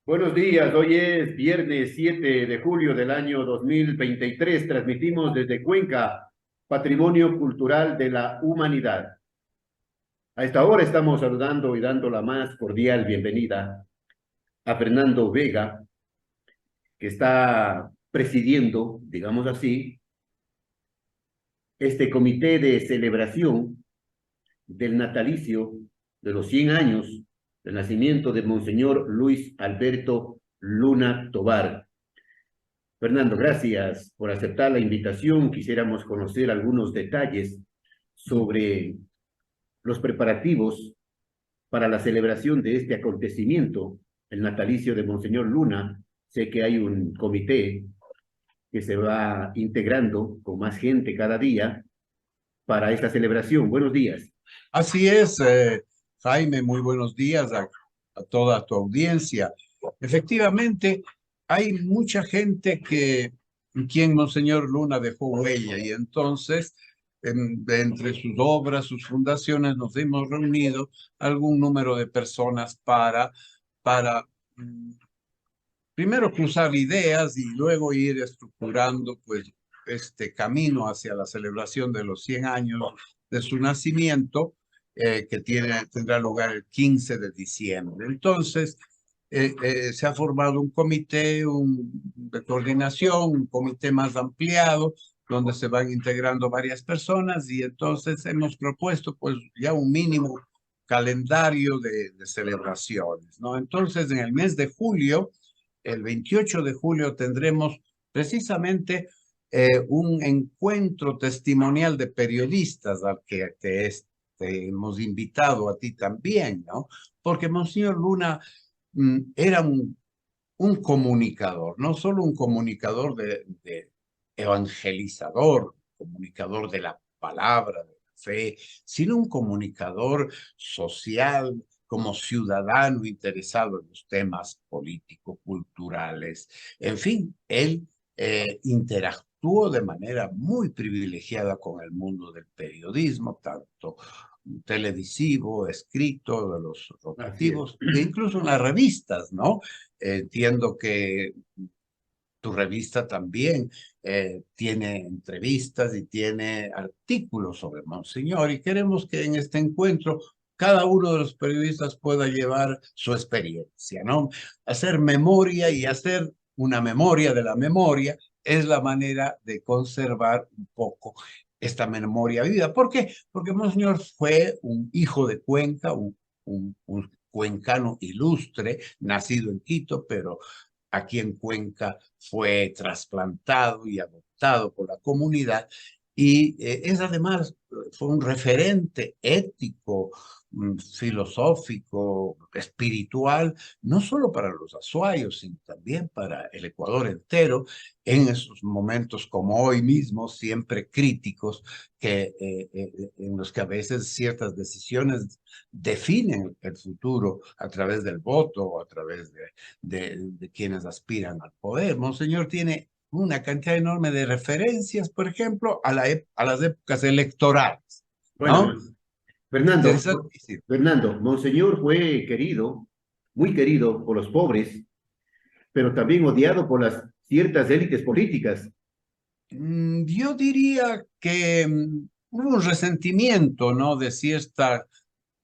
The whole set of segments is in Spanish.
Buenos días, hoy es viernes 7 de julio del año 2023. Transmitimos desde Cuenca, Patrimonio Cultural de la Humanidad. A esta hora estamos saludando y dando la más cordial bienvenida a Fernando Vega, que está presidiendo, digamos así, este comité de celebración del natalicio de los 100 años del nacimiento de Monseñor Luis Alberto Luna Tovar. Fernando, gracias por aceptar la invitación. Quisiéramos conocer algunos detalles sobre los preparativos para la celebración de este acontecimiento, el natalicio de Monseñor Luna. Sé que hay un comité que se va integrando con más gente cada día para esta celebración. Buenos días. Así es, Jaime, muy buenos días a toda tu audiencia. Efectivamente, hay mucha gente en quien Monseñor Luna dejó huella y entonces, entre sus obras, sus fundaciones, nos hemos reunido algún número de personas para primero cruzar ideas y luego ir estructurando pues este camino hacia la celebración de los 100 años de su nacimiento, que tendrá lugar el 15 de diciembre. Entonces, se ha formado un comité de coordinación, un comité más ampliado, donde se van integrando varias personas y entonces hemos propuesto pues ya un mínimo calendario de celebraciones, ¿no? Entonces, en el mes de julio, el 28 de julio tendremos precisamente un encuentro testimonial de periodistas al que te hemos invitado a ti también, ¿no? Porque Monseñor Luna era un comunicador, no solo un comunicador de evangelizador, comunicador de la palabra, de la fe, sino un comunicador social, como ciudadano interesado en los temas político-culturales. En fin, él interactuó de manera muy privilegiada con el mundo del periodismo, tanto televisivo, escrito, de los Así es. rotativos, e incluso en las revistas, ¿no? Entiendo que tu revista también tiene entrevistas y tiene artículos sobre Monseñor y queremos que en este encuentro cada uno de los periodistas pueda llevar su experiencia, ¿no? Hacer memoria y hacer una memoria de la memoria es la manera de conservar un poco esta memoria viva. ¿Por qué? Porque Monseñor fue un hijo de Cuenca, un cuencano ilustre, nacido en Quito, pero aquí en Cuenca fue trasplantado y adoptado por la comunidad y es además, fue un referente ético, filosófico, espiritual, no solo para los azuayos, sino también para el Ecuador entero, en esos momentos como hoy mismo, siempre críticos, en los que a veces ciertas decisiones definen el futuro a través del voto o a través de quienes aspiran al poder. Monseñor tiene una cantidad enorme de referencias, por ejemplo, a las épocas electorales, ¿no? Bueno, Fernando, Interesantísimo. Fernando, Monseñor fue querido, muy querido por los pobres, pero también odiado por las ciertas élites políticas. Yo diría que hubo un resentimiento, ¿no? De cierta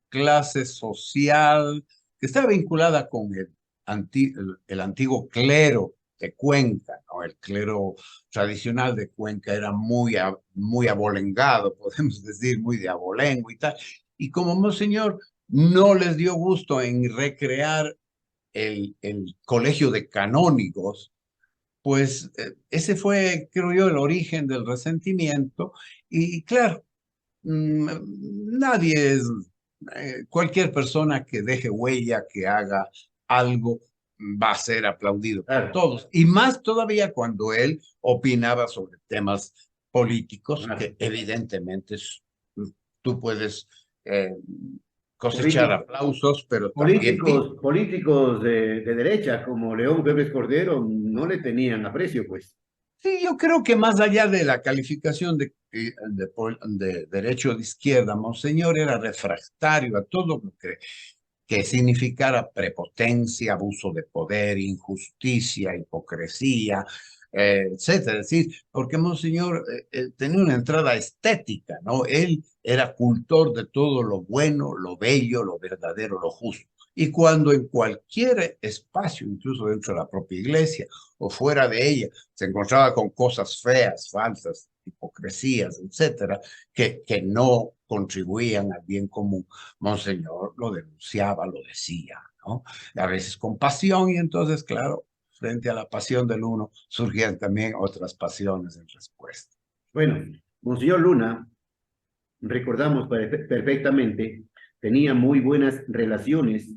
clase social que está vinculada con el antiguo clero de Cuenca, ¿no? El clero tradicional de Cuenca era muy abolengado, podemos decir, muy de abolengo y tal. Y como Monseñor no les dio gusto en recrear el colegio de canónigos, pues ese fue, creo yo, el origen del resentimiento. Y claro, nadie es, cualquier persona que deje huella, que haga algo, va a ser aplaudido por Claro, todos. Y más todavía cuando él opinaba sobre temas políticos, claro. que evidentemente tú puedes eh, cosechar Políticos, aplausos, pero también políticos de derecha como León Febres Cordero no le tenían aprecio, pues. sí, yo creo que más allá de la calificación de derecho de izquierda, Monseñor era refractario a todo lo que que significara prepotencia, abuso de poder, injusticia, hipocresía, etcétera. Es decir, porque Monseñor tenía una entrada estética, ¿no? Él era cultor de todo lo bueno, lo bello, lo verdadero, lo justo. Y cuando en cualquier espacio, incluso dentro de la propia iglesia o fuera de ella, se encontraba con cosas feas, falsas, hipocresías, etcétera, que no contribuían al bien común, Monseñor lo denunciaba, lo decía, ¿no? A veces con pasión, y entonces, claro, frente a la pasión del uno, surgían también otras pasiones en respuesta. Bueno, Monseñor Luna, recordamos perfectamente, tenía muy buenas relaciones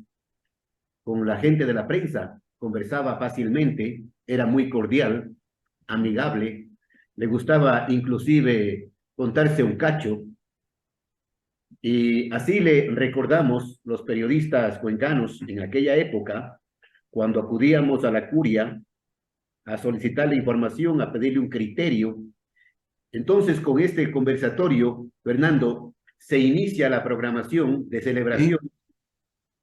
con la gente de la prensa, conversaba fácilmente, era muy cordial, amigable, le gustaba inclusive contarse un cacho, y así le recordamos los periodistas cuencanos en aquella época, cuando acudíamos a la curia a solicitarle información, a pedirle un criterio. Entonces, con este conversatorio, Fernando, se inicia la programación de ¿Sí? celebración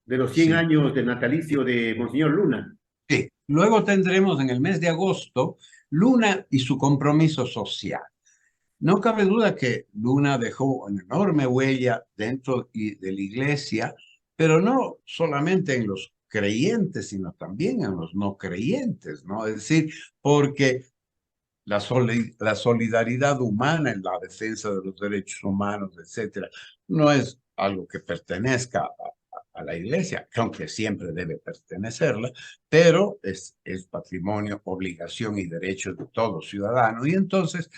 de los 100 Sí. años del natalicio de Monseñor Luna. Sí. Luego tendremos en el mes de agosto Luna y su compromiso social. No cabe duda que Luna dejó una enorme huella dentro de la iglesia, pero no solamente en los creyentes, sino también en los no creyentes, ¿no? Es decir, porque la solidaridad humana en la defensa de los derechos humanos, etcétera, no es algo que pertenezca a la iglesia, aunque siempre debe pertenecerla, pero es patrimonio, obligación y derecho de todo ciudadano. Y entonces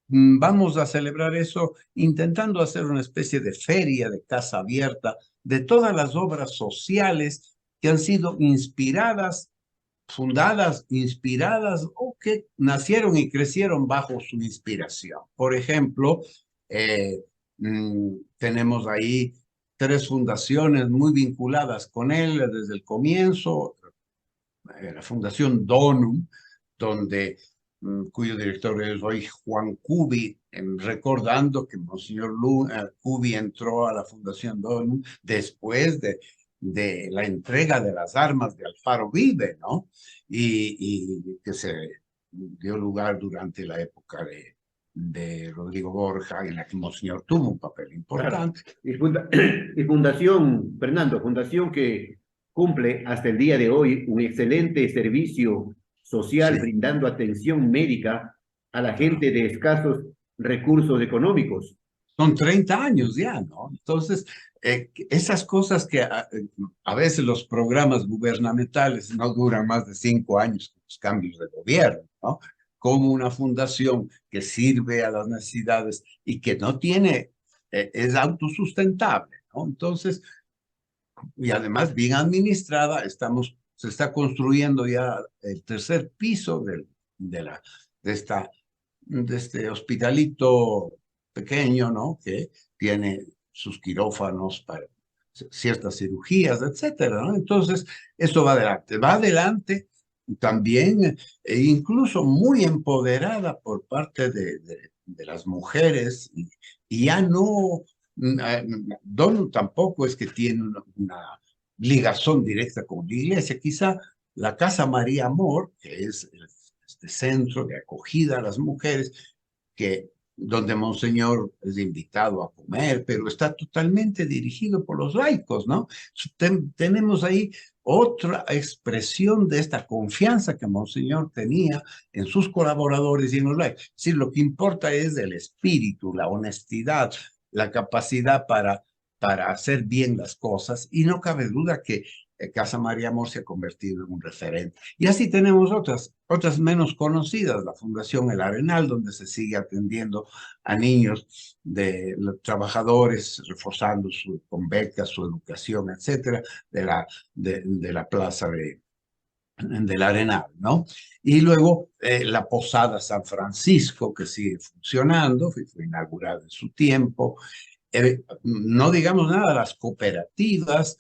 vamos a celebrar eso intentando hacer una especie de feria de casa abierta de todas las obras sociales que han sido inspiradas, fundadas, inspiradas o que nacieron y crecieron bajo su inspiración. Por ejemplo, tenemos ahí tres fundaciones muy vinculadas con él desde el comienzo. La Fundación Donum, donde, cuyo director es hoy Juan Cubi, recordando que Monseñor Cubi entró a la Fundación Donum después de la entrega de las armas de Alfaro Vive, ¿no? Y que se dio lugar durante la época de Rodrigo Borja, en la que Monseñor tuvo un papel Claro. importante. Y Fundación, Fernando, Fundación que cumple hasta el día de hoy un excelente servicio social Sí, brindando atención médica a la claro. gente de escasos recursos económicos. Son 30 años ya, ¿no? Entonces, esas cosas que a veces los programas gubernamentales no duran más de 5 años con los cambios de gobierno, ¿no? Como una fundación que sirve a las necesidades y que no tiene, es autosustentable, ¿no? Entonces, y además bien administrada, se está construyendo ya el tercer piso de, la, de esta de este hospitalito pequeño, ¿no? Que tiene sus quirófanos para ciertas cirugías, etcétera, ¿no? Entonces, esto va adelante. Va adelante también, incluso muy empoderada por parte de las mujeres, y ya no, Don tampoco es que tiene una ligación directa con la iglesia, quizá la Casa María Amor, que es este centro de acogida a las mujeres, donde Monseñor es invitado a comer, pero está totalmente dirigido por los laicos, ¿no? Tenemos ahí otra expresión de esta confianza que Monseñor tenía en sus colaboradores y en los laicos. Es decir, lo que importa es el espíritu, la honestidad, la capacidad para hacer bien las cosas, y no cabe duda que Casa María Amor se ha convertido en un referente. Y así tenemos otras menos conocidas, la Fundación El Arenal, donde se sigue atendiendo a niños de los trabajadores, reforzando con becas su educación, etcétera, de la plaza del Arenal, ¿no? Y luego la Posada San Francisco, que sigue funcionando, fue inaugurada en su tiempo. No digamos nada, las cooperativas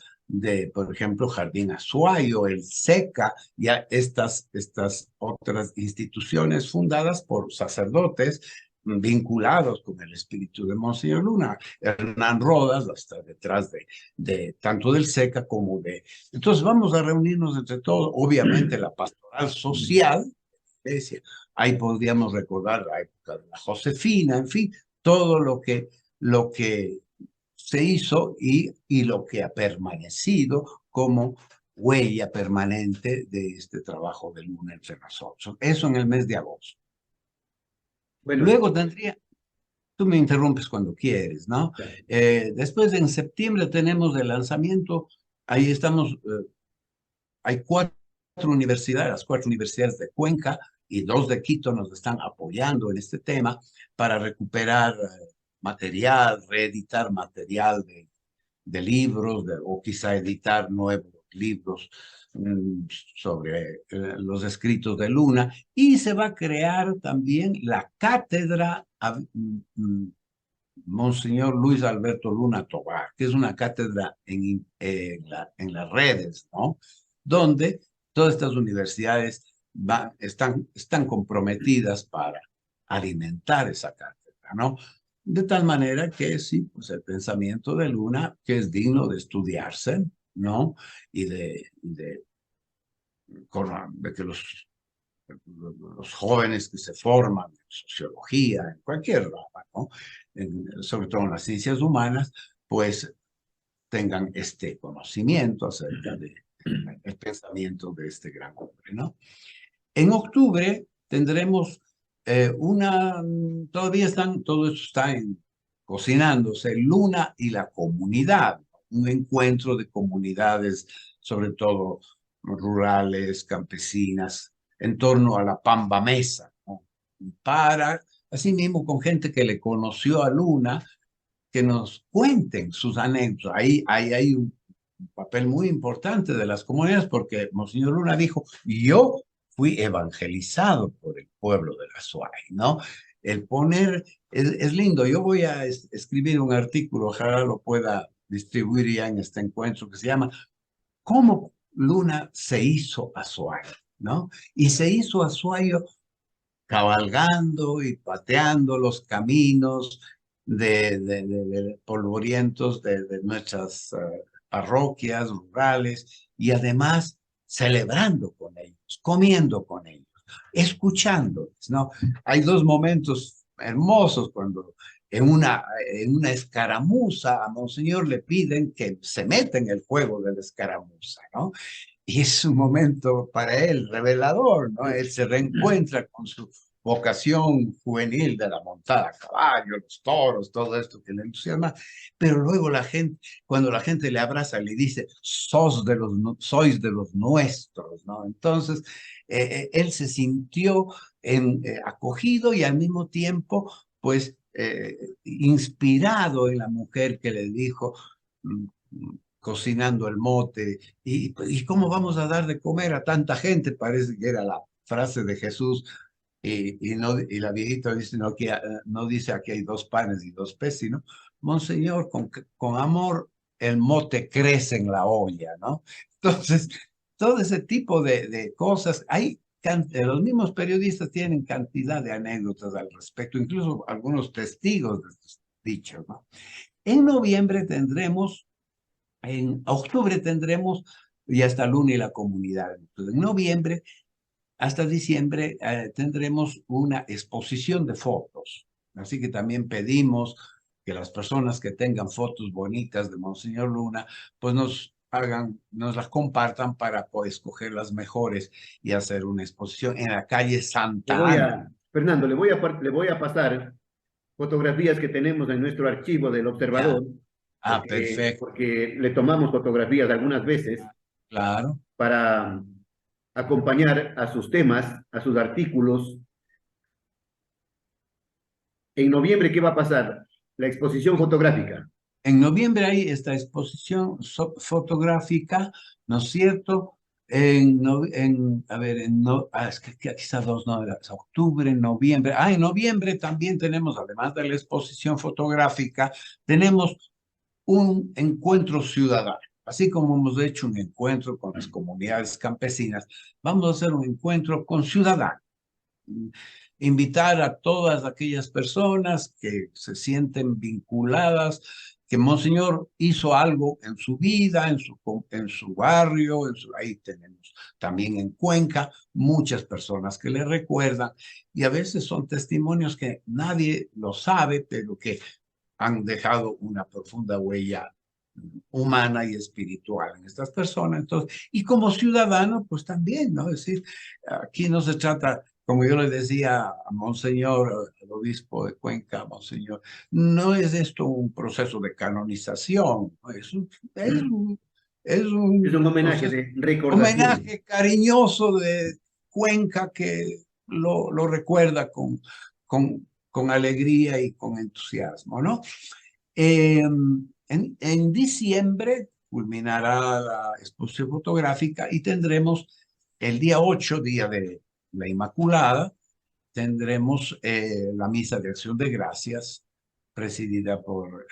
por ejemplo, Jardín Azuayo, el SECA, ya estas otras instituciones fundadas por sacerdotes vinculados con el espíritu de Monseñor Luna. Hernán Rodas está detrás de tanto del SECA como de... Entonces vamos a reunirnos entre todos, obviamente la pastoral social, iglesia, ahí podríamos recordar la época de la Josefina, en fin, todo lo que se hizo y lo que ha permanecido como huella permanente de este trabajo de Luna entre nosotros. Eso en el mes de agosto. Bueno, Luego tendría, tú me interrumpes cuando quieres, ¿no? claro. Después en septiembre tenemos el lanzamiento, ahí estamos, hay las cuatro universidades de Cuenca y dos de Quito nos están apoyando en este tema para recuperar material, reeditar material de libros o quizá editar nuevos libros sobre los escritos de Luna y se va a crear también la cátedra Monseñor Luis Alberto Luna Tobar, que es una cátedra en las redes, ¿no? Donde todas estas universidades están comprometidas para alimentar esa cátedra, ¿no? De tal manera que sí, pues el pensamiento de Luna, que es digno de estudiarse, ¿no? Y de que los jóvenes que se forman en sociología, en cualquier rama, ¿no? Sobre todo en las ciencias humanas, pues tengan este conocimiento acerca del pensamiento de este gran hombre, ¿no? En octubre tendremos todo esto está cocinándose, Luna y la comunidad, un encuentro de comunidades, sobre todo rurales, campesinas, en torno a la Pamba Mesa, ¿no? Para, así mismo, con gente que le conoció a Luna, que nos cuenten sus anécdotas. Ahí hay un papel muy importante de las comunidades porque Monseñor Luna dijo, yo fui evangelizado por el pueblo de la SUAY, ¿no? El poner, es lindo, yo voy a escribir un artículo, ojalá lo pueda distribuir ya en este encuentro que se llama ¿Cómo Luna se hizo azuayo? ¿No? Y se hizo azuayo cabalgando y pateando los caminos de polvorientos de nuestras parroquias rurales y además celebrando con ellos, comiendo con ellos, escuchándoles, ¿no? Hay dos momentos hermosos cuando en una escaramuza a Monseñor le piden que se meta en el juego de la escaramuza, ¿no? Y es un momento para él revelador, ¿no? Él se reencuentra con su vocación juvenil de la montada a caballo, los toros, todo esto que le entusiasma, pero luego cuando la gente le abraza, le dice, sois de los nuestros, ¿no? Entonces, él se sintió acogido y al mismo tiempo, pues, inspirado en la mujer que le dijo, mm, cocinando el mote, y cómo vamos a dar de comer a tanta gente, parece que era la frase de Jesús, y la viejita dice, no, no dice aquí hay dos panes y dos peces, sino, Monseñor, con amor el mote crece en la olla, ¿no? Entonces, todo ese tipo de cosas, los mismos periodistas tienen cantidad de anécdotas al respecto, incluso algunos testigos de estos dichos, ¿no? En noviembre tendremos en octubre tendremos ya está Luna y la comunidad. Entonces, en noviembre hasta diciembre tendremos una exposición de fotos. Así que también pedimos que las personas que tengan fotos bonitas de Monseñor Luna, pues nos las compartan para pues, escoger las mejores y hacer una exposición en la calle Santa Ana. Fernando, le voy a pasar fotografías que tenemos en nuestro archivo del Ya. observador, Ah, perfecto. porque le tomamos fotografías algunas veces Claro. para acompañar a sus temas, a sus artículos. En noviembre, ¿qué va a pasar? La exposición fotográfica. En noviembre hay esta exposición fotográfica, ¿no es cierto? A ver, es que aquí está dos, no, es octubre, noviembre. En noviembre también tenemos, además de la exposición fotográfica, tenemos un encuentro ciudadano. Así como hemos hecho un encuentro con las comunidades campesinas, vamos a hacer un encuentro con ciudadanos. invitar a todas aquellas personas que se sienten vinculadas, que Monseñor hizo algo en su vida, en su barrio, ahí tenemos también en Cuenca, muchas personas que le recuerdan, y a veces son testimonios que nadie lo sabe, pero que han dejado una profunda huella humana y espiritual en estas personas. Entonces, y como ciudadano, pues también, ¿no? Es decir, aquí no se trata, como yo le decía a Monseñor, el obispo de Cuenca, Monseñor, no es esto un proceso de canonización, ¿no? Es Es un un homenaje proceso, de recordación. homenaje cariñoso de Cuenca que lo recuerda con alegría y con entusiasmo, ¿no? En diciembre culminará la exposición fotográfica y tendremos el día 8, día de la Inmaculada, tendremos la misa de acción de gracias presidida por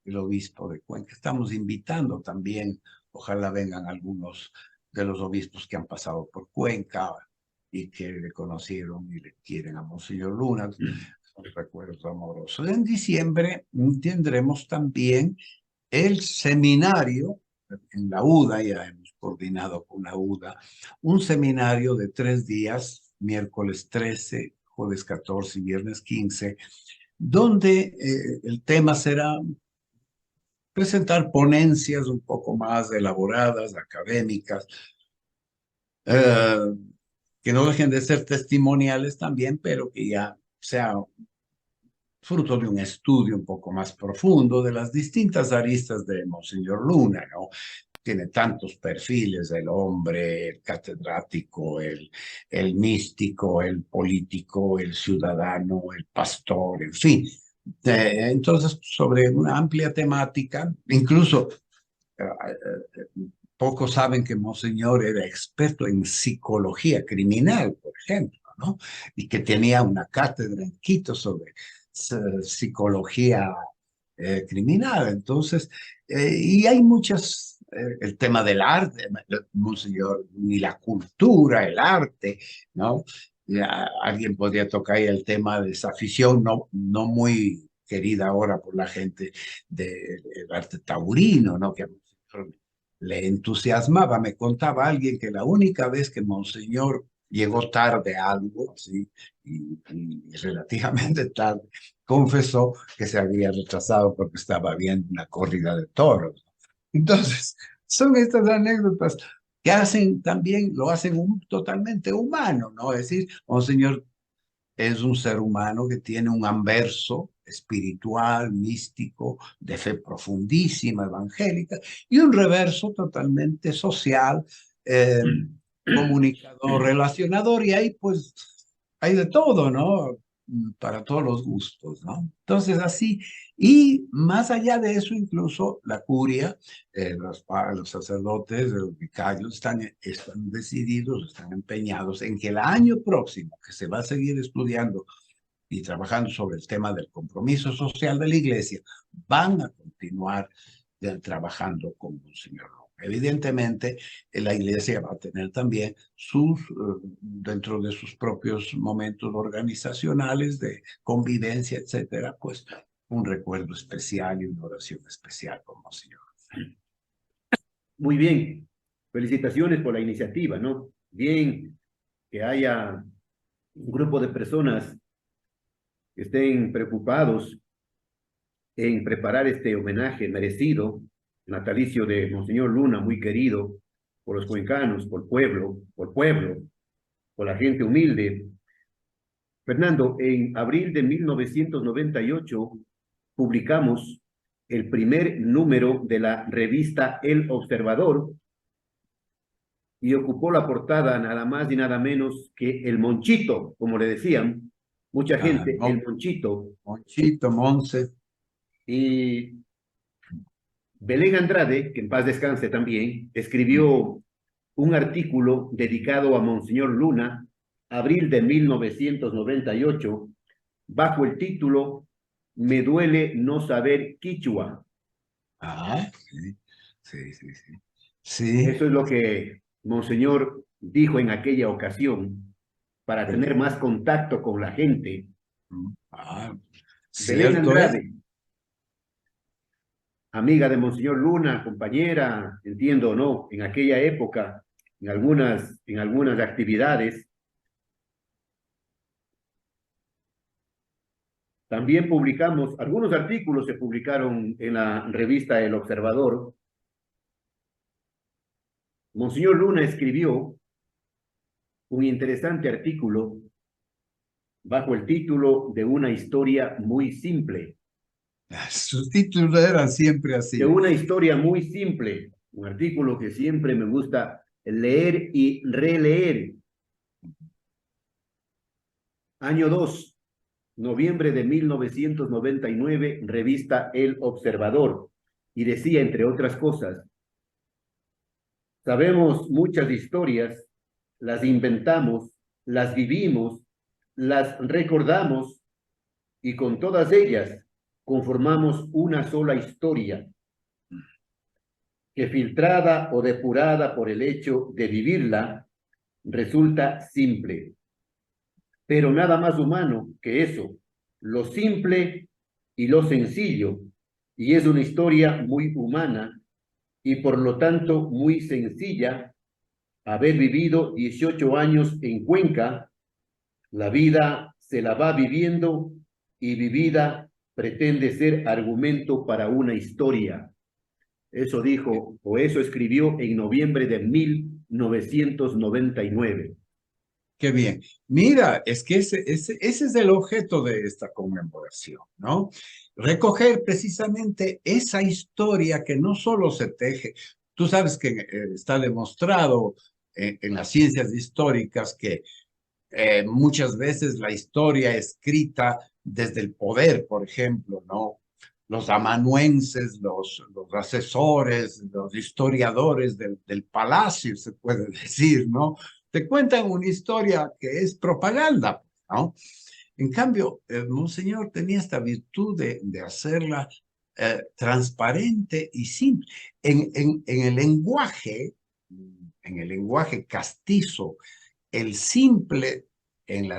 el obispo de Cuenca. Estamos invitando también, ojalá vengan algunos de los obispos que han pasado por Cuenca y que le conocieron y le quieren a Monseñor Luna, son recuerdos amorosos. En diciembre tendremos también el seminario en la UDA, ya hemos coordinado con la UDA, un seminario de 3 días, miércoles 13, jueves 14 y viernes 15, donde el tema será presentar ponencias un poco más elaboradas, académicas, eh, que no dejen de ser testimoniales también, pero que ya sea fruto de un estudio un poco más profundo de las distintas aristas de Monseñor Luna, ¿no? Tiene tantos perfiles, el hombre, el catedrático, el místico, el político, el ciudadano, el pastor, en fin. Entonces, sobre una amplia temática, incluso pocos saben que Monseñor era experto en psicología criminal, por ejemplo, ¿no? Y que tenía una cátedra en Quito sobre psicología criminal. Entonces, y hay muchas, el tema del arte, Monseñor, ni la cultura, el arte, ¿no? Ya, alguien podría tocar ahí el tema de esa afición no muy querida ahora por la gente del arte taurino, ¿no? Que le entusiasmaba. Me contaba alguien que la única vez que Monseñor llegó tarde a algo, ¿sí? Y relativamente tarde, confesó que se había retrasado porque estaba viendo una corrida de toros. Entonces, son estas anécdotas que hacen también, lo hacen totalmente humano, ¿no? Es decir, Monseñor es un ser humano que tiene un anverso espiritual, místico, de fe profundísima, evangélica, y un reverso totalmente social, eh, comunicador, relacionador, y ahí pues hay de todo, ¿no? Para todos los gustos, ¿no? Entonces así, y más allá de eso, incluso la curia, los sacerdotes, los vicarios están decididos, están empeñados en que el año próximo, que se va a seguir estudiando y trabajando sobre el tema del compromiso social de la iglesia, van a continuar trabajando con Monseñor Roca. Evidentemente, la iglesia va a tener también dentro de sus propios momentos organizacionales de convivencia, etcétera, pues un recuerdo especial y una oración especial con Monseñor. Muy bien. Felicitaciones por la iniciativa, ¿no? Bien que haya un grupo de personas que estén preocupados en preparar este homenaje merecido, natalicio de Monseñor Luna, muy querido por los cuencanos, por la gente humilde. Fernando, en abril de 1998 publicamos el primer número de la revista El Observador y ocupó la portada nada más y nada menos que el Monchito, como le decían mucha gente, el Monchito. Monchito, Monse. Y Belén Andrade, que en paz descanse también, escribió un artículo dedicado a Monseñor Luna, abril de 1998, bajo el título Me duele no saber quichua. Ah, sí, sí, sí, sí. Eso es lo que Monseñor dijo en aquella ocasión. para tener más contacto con la gente. Ah, Belén cierto es. Andrade, amiga de Monseñor Luna, compañera, entiendo o no, en aquella época, en algunas actividades. También publicamos, algunos artículos se publicaron en la revista El Observador. Monseñor Luna escribió un interesante artículo bajo el título de una historia muy simple. Sus títulos eran siempre De así. una historia muy simple, un artículo que siempre me gusta leer y releer. Año 2, noviembre de 1999, revista El Observador, y decía, entre otras cosas, sabemos muchas historias, las inventamos, las vivimos, las recordamos, y con todas ellas conformamos una sola historia, que filtrada o depurada por el hecho de vivirla, resulta simple. Pero nada más humano que eso, lo simple y lo sencillo, y es una historia muy humana y por lo tanto muy sencilla. Haber vivido 18 años en Cuenca, la vida se la va viviendo y vivida pretende ser argumento para una historia. Eso dijo, o eso escribió en noviembre de 1999. Qué bien. Mira, es que ese es el objeto de esta conmemoración, ¿no? Recoger precisamente esa historia que no solo se teje. Tú sabes que está demostrado en las ciencias históricas que muchas veces la historia escrita desde el poder, por ejemplo, ¿no? Los amanuenses, los asesores, los historiadores del palacio, se puede decir, ¿no? Te cuentan una historia que es propaganda, ¿no? En cambio, Monseñor tenía esta virtud de hacerla transparente y simple. En el lenguaje castizo, el simple, en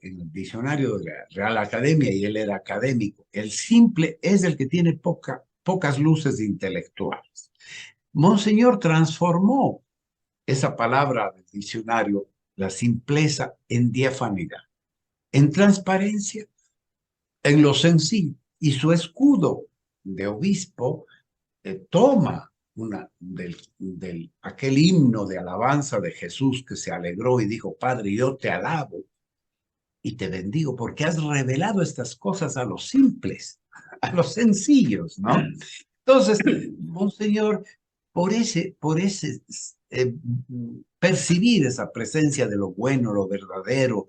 el diccionario de la Real Academia, y él era académico, el simple es el que tiene pocas luces intelectuales. Monseñor transformó esa palabra del diccionario, la simpleza, en diafanidad, en transparencia, en lo sencillo. Y su escudo de obispo toma aquel himno de alabanza de Jesús que se alegró y dijo, Padre, yo te alabo y te bendigo porque has revelado estas cosas a los simples, a los sencillos, ¿no? Entonces, Monseñor, por ese percibir esa presencia de lo bueno, lo verdadero,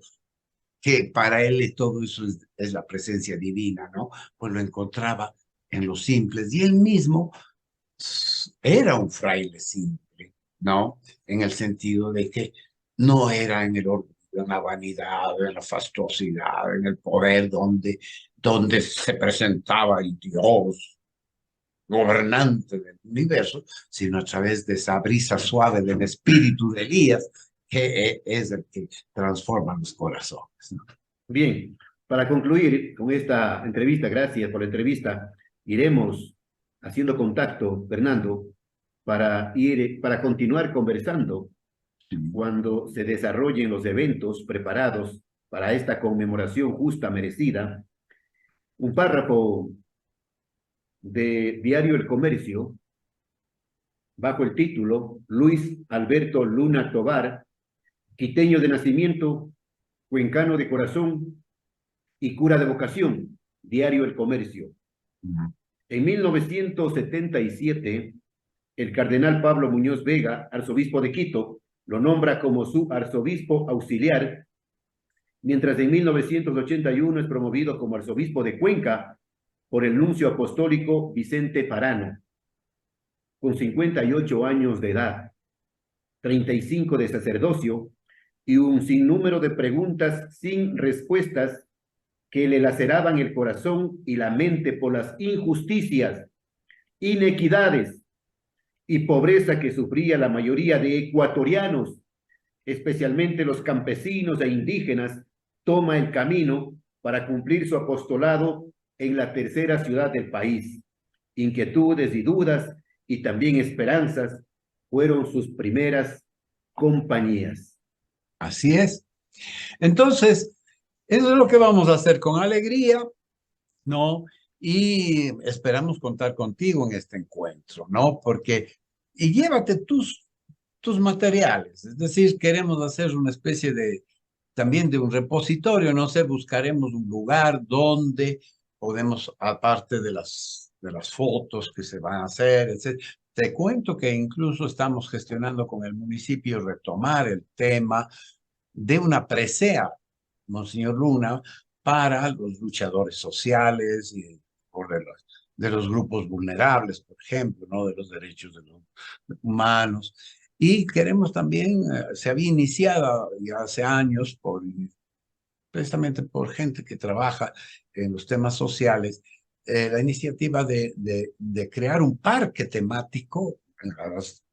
que para él todo eso es la presencia divina, ¿no? Pues lo encontraba en los simples y él mismo era un fraile simple, ¿no? En el sentido de que no era en el orgullo, en la vanidad, en la fastuosidad, en el poder donde se presentaba el Dios gobernante del universo, sino a través de esa brisa suave del espíritu de Elías, que es el que transforma los corazones, ¿no? Bien, para concluir con esta entrevista, gracias por la entrevista, iremos haciendo contacto, Fernando, para continuar conversando cuando se desarrollen los eventos preparados para esta conmemoración justa merecida. Un párrafo de Diario El Comercio, bajo el título Luis Alberto Luna Tovar, quiteño de nacimiento, cuencano de corazón y cura de vocación. Diario El Comercio. En 1977, el cardenal Pablo Muñoz Vega, arzobispo de Quito, lo nombra como su arzobispo auxiliar, mientras en 1981 es promovido como arzobispo de Cuenca por el nuncio apostólico Vicente Parano, con 58 años de edad, 35 de sacerdocio y un sinnúmero de preguntas sin respuestas que le laceraban el corazón y la mente por las injusticias, inequidades y pobreza que sufría la mayoría de ecuatorianos especialmente los campesinos e indígenas, toma el camino para cumplir su apostolado en la tercera ciudad del país. Inquietudes y dudas y también esperanzas fueron sus primeras compañías. Así es. Entonces, eso es lo que vamos a hacer con alegría, ¿no? Y esperamos contar contigo en este encuentro, ¿no? Y llévate tus materiales, es decir, queremos hacer una especie también de un repositorio, no sé, buscaremos un lugar donde podemos, aparte de las fotos que se van a hacer, etc. Te cuento que incluso estamos gestionando con el municipio retomar el tema de una presea, Monseñor Luna, para los luchadores sociales y de los grupos vulnerables, por ejemplo, ¿no? De los derechos de los humanos. Y queremos también, se había iniciado ya hace años, precisamente por gente que trabaja en los temas sociales, la iniciativa de crear un parque temático,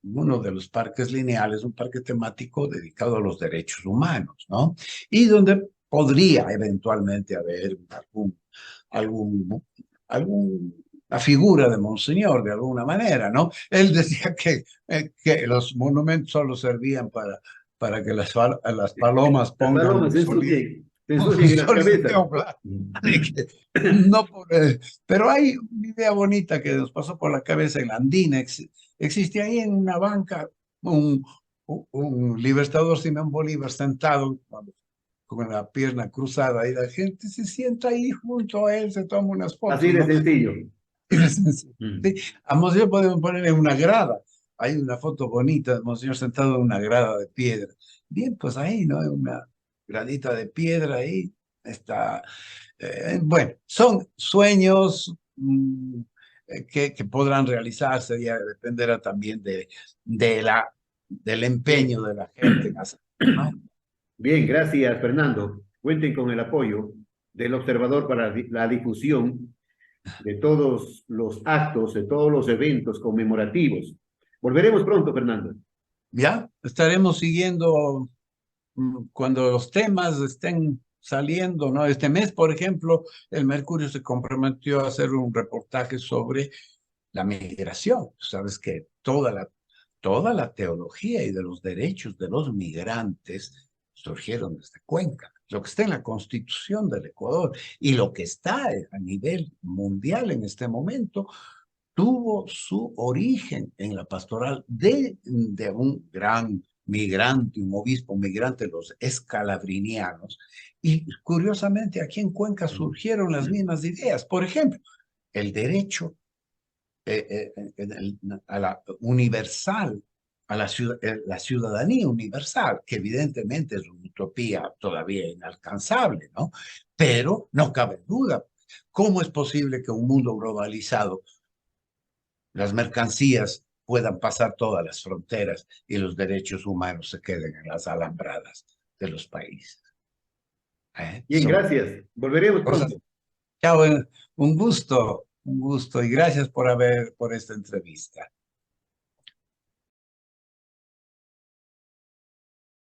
uno de los parques lineales, un parque temático dedicado a los derechos humanos, ¿no? Y donde podría eventualmente haber la figura de Monseñor, de alguna manera, ¿no? Él decía que los monumentos solo servían para que las palomas Las pongan palomas un se ensucian en las cabezas. soliteo blanco. No pero hay una idea bonita que nos pasó por la cabeza en la Andina. Existe ahí en una banca un libertador Simón Bolívar sentado con la pierna cruzada y la gente se sienta ahí junto a él, se toma unas Así fotos, de ¿no? sencillo. Sí, a Monseñor podemos ponerle una grada. Hay una foto bonita de Monseñor sentado en una grada de piedra. Bien, pues ahí, ¿no? Hay una gradita de piedra ahí. Está. Bueno, son sueños que podrán realizarse, ya dependerá también del empeño Bien, de la gente en hacerlo, ¿no? bien, gracias, Fernando. Cuenten con el apoyo del observador para la difusión de todos los actos, de todos los eventos conmemorativos. Volveremos pronto, Fernando. Ya estaremos siguiendo cuando los temas estén saliendo, ¿no? Este mes, por ejemplo, el Mercurio se comprometió a hacer un reportaje sobre la migración. Sabes que toda la teología y de los derechos de los migrantes surgieron desde Cuenca. Lo que está en la Constitución del Ecuador y lo que está a nivel mundial en este momento tuvo su origen en la pastoral de un gran migrante, un obispo migrante, los escalabrinianos. Y curiosamente aquí en Cuenca surgieron las mismas ideas. Por ejemplo, el derecho a la universal, la ciudadanía universal, que evidentemente es una utopía todavía inalcanzable, ¿no? Pero no cabe duda, ¿cómo es posible que un mundo globalizado las mercancías puedan pasar todas las fronteras y los derechos humanos se queden en las alambradas de los países? Bien, Son gracias. Volveremos cosas. pronto. Chao, un gusto y gracias por esta entrevista.